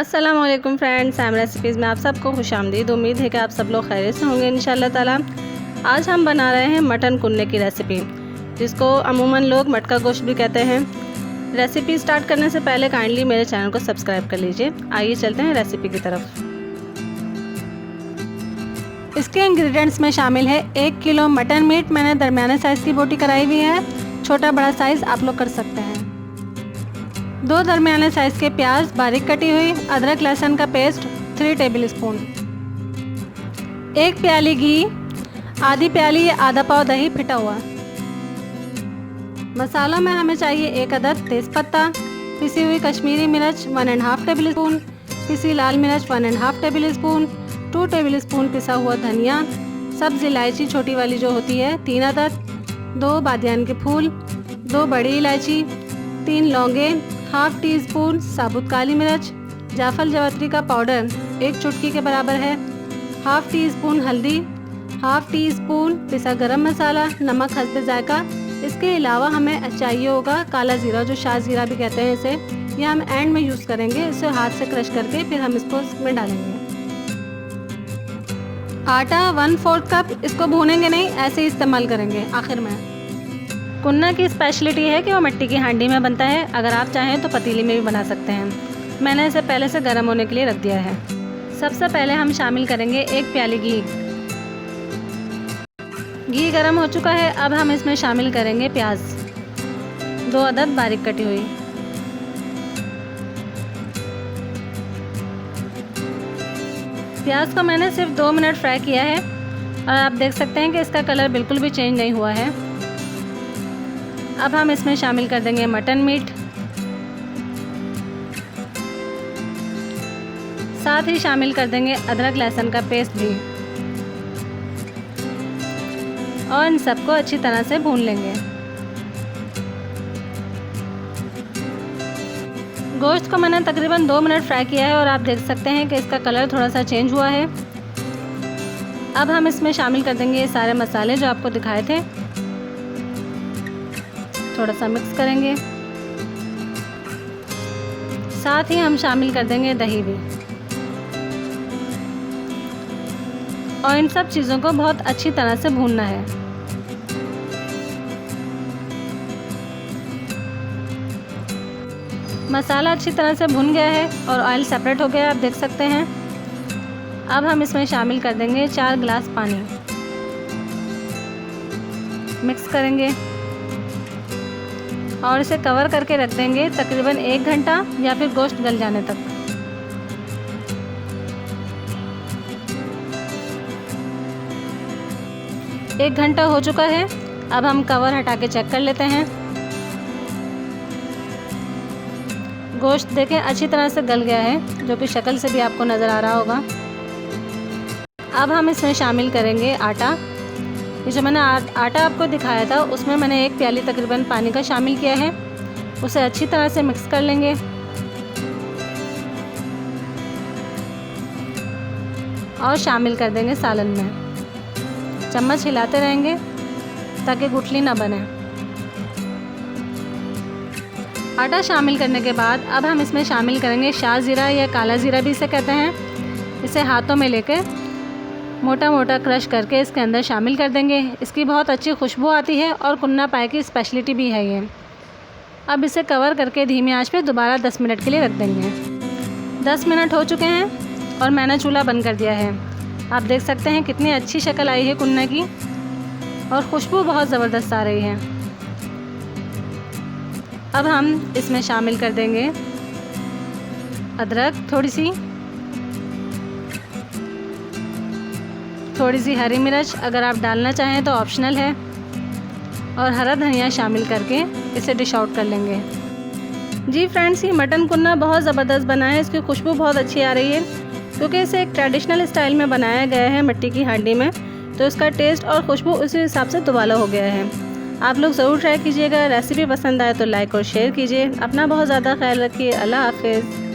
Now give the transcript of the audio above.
अस्सलामुअलैकुम friends, Sam recipes में आप सबको खुशामदीद। उम्मीद है कि आप सब लोग खैरियत से होंगे इंशाल्लाह ताला। आज हम बना रहे हैं मटन कुन्ने की रेसिपी, जिसको अमूमन लोग मटका गोश्त भी कहते हैं। रेसिपी स्टार्ट करने से पहले काइंडली मेरे चैनल को सब्सक्राइब कर लीजिए। आइए चलते हैं रेसिपी की तरफ। इसके इंग्रेडिएंट्स में शामिल है 1 किलो मटन मीट। मैंने दरमियाने साइज़ की बोटी कराई हुई है, छोटा बड़ा साइज़ आप लोग कर सकते हैं। 2 दरमियाने साइज़ के प्याज बारीक कटी हुई, अदरक लहसुन का पेस्ट 3 टेबल स्पून, 1 प्याली घी, आधी प्याली या आधा पाव दही फिटा हुआ। मसालों में हमें चाहिए 1 अदद तेज़पत्ता, पिसी हुई कश्मीरी मिर्च 1.5 टेबल स्पून, पिसी लाल मिर्च 1.5 टेबल स्पून, 2 टेबल स्पून पिसा हुआ धनिया, सब्ज़ इलायची छोटी वाली जो होती है 3 अदद, 2 बादियान के फूल, 2 बड़ी इलायची, 3 लौंगे, हाफ टी स्पून साबुत काली मिर्च, जायफल जावित्री का पाउडर 1 चुटकी के बराबर है, हाफ टी स्पून हल्दी, हाफ टी स्पून पिसा गरम मसाला, नमक हस्बे जायका। इसके अलावा हमें चाहिए होगा काला ज़ीरा, जो शाह ज़ीरा भी कहते हैं इसे। यह हम एंड में यूज़ करेंगे, इसे हाथ से क्रश करके फिर हम इसको इसमें डालेंगे। आटा 1/4 कप, इसको भूनेंगे नहीं, ऐसे ही इस्तेमाल करेंगे आखिर में। कुन्ना की स्पेशलिटी है कि वो मिट्टी की हांडी में बनता है। अगर आप चाहें तो पतीली में भी बना सकते हैं। मैंने इसे पहले से गर्म होने के लिए रख दिया है। सबसे पहले हम शामिल करेंगे 1 प्याली घी। घी गर्म हो चुका है। अब हम इसमें शामिल करेंगे प्याज 2 अदद बारीक कटी हुई। प्याज को मैंने सिर्फ 2 मिनट फ्राई किया है और आप देख सकते हैं कि इसका कलर बिल्कुल भी चेंज नहीं हुआ है। अब हम इसमें शामिल कर देंगे मटन मीट, साथ ही शामिल कर देंगे अदरक लहसुन का पेस्ट भी, और इन सबको अच्छी तरह से भून लेंगे। गोश्त को मैंने तकरीबन 2 मिनट फ्राई किया है और आप देख सकते हैं कि इसका कलर थोड़ा सा चेंज हुआ है। अब हम इसमें शामिल कर देंगे ये सारे मसाले जो आपको दिखाए थे। थोड़ा सा मिक्स करेंगे, साथ ही हम शामिल कर देंगे दही भी, और इन सब चीज़ों को बहुत अच्छी तरह से भूनना है। मसाला अच्छी तरह से भुन गया है और ऑयल सेपरेट हो गया है, आप देख सकते हैं। अब हम इसमें शामिल कर देंगे 4 गिलास पानी, मिक्स करेंगे और इसे कवर करके रख देंगे तकरीबन 1 घंटा या फिर गोश्त गल जाने तक। एक घंटा हो चुका है। अब हम कवर हटा के चेक कर लेते हैं। गोश्त देखें अच्छी तरह से गल गया है, जो कि शक्ल से भी आपको नज़र आ रहा होगा। अब हम इसमें शामिल करेंगे आटा। ये जो मैंने आटा आपको दिखाया था, उसमें मैंने 1 प्याली तकरीबन पानी का शामिल किया है। उसे अच्छी तरह से मिक्स कर लेंगे और शामिल कर देंगे सालन में। चम्मच हिलाते रहेंगे ताकि गुठली ना बने। आटा शामिल करने के बाद अब हम इसमें शामिल करेंगे शाह ज़ीरा या काला ज़ीरा भी इसे कहते हैं। इसे हाथों में लेकर मोटा मोटा क्रश करके इसके अंदर शामिल कर देंगे। इसकी बहुत अच्छी खुशबू आती है और कुन्ना पाए की स्पेशलिटी भी है ये। अब इसे कवर करके धीमी आंच पे दोबारा 10 मिनट के लिए रख देंगे। 10 मिनट हो चुके हैं और मैंने चूल्हा बंद कर दिया है। आप देख सकते हैं कितनी अच्छी शक्ल आई है कुन्ना की, और खुशबू बहुत ज़बरदस्त आ रही है। अब हम इसमें शामिल कर देंगे अदरक, थोड़ी सी हरी मिर्च, अगर आप डालना चाहें तो ऑप्शनल है, और हरा धनिया शामिल करके इसे डिश आउट कर लेंगे। जी फ्रेंड्स, ये मटन कुन्ना बहुत ज़बरदस्त बना है। इसकी खुशबू बहुत अच्छी आ रही है, क्योंकि इसे एक ट्रेडिशनल स्टाइल में बनाया गया है मिट्टी की हांडी में, तो इसका टेस्ट और खुशबू उसी हिसाब से दुबाला हो गया है। आप लोग ज़रूर ट्राई कीजिएगा। रेसिपी पसंद आए तो लाइक और शेयर कीजिए। अपना बहुत ज़्यादा ख्याल रखिए। अल्लाह हाफिज़।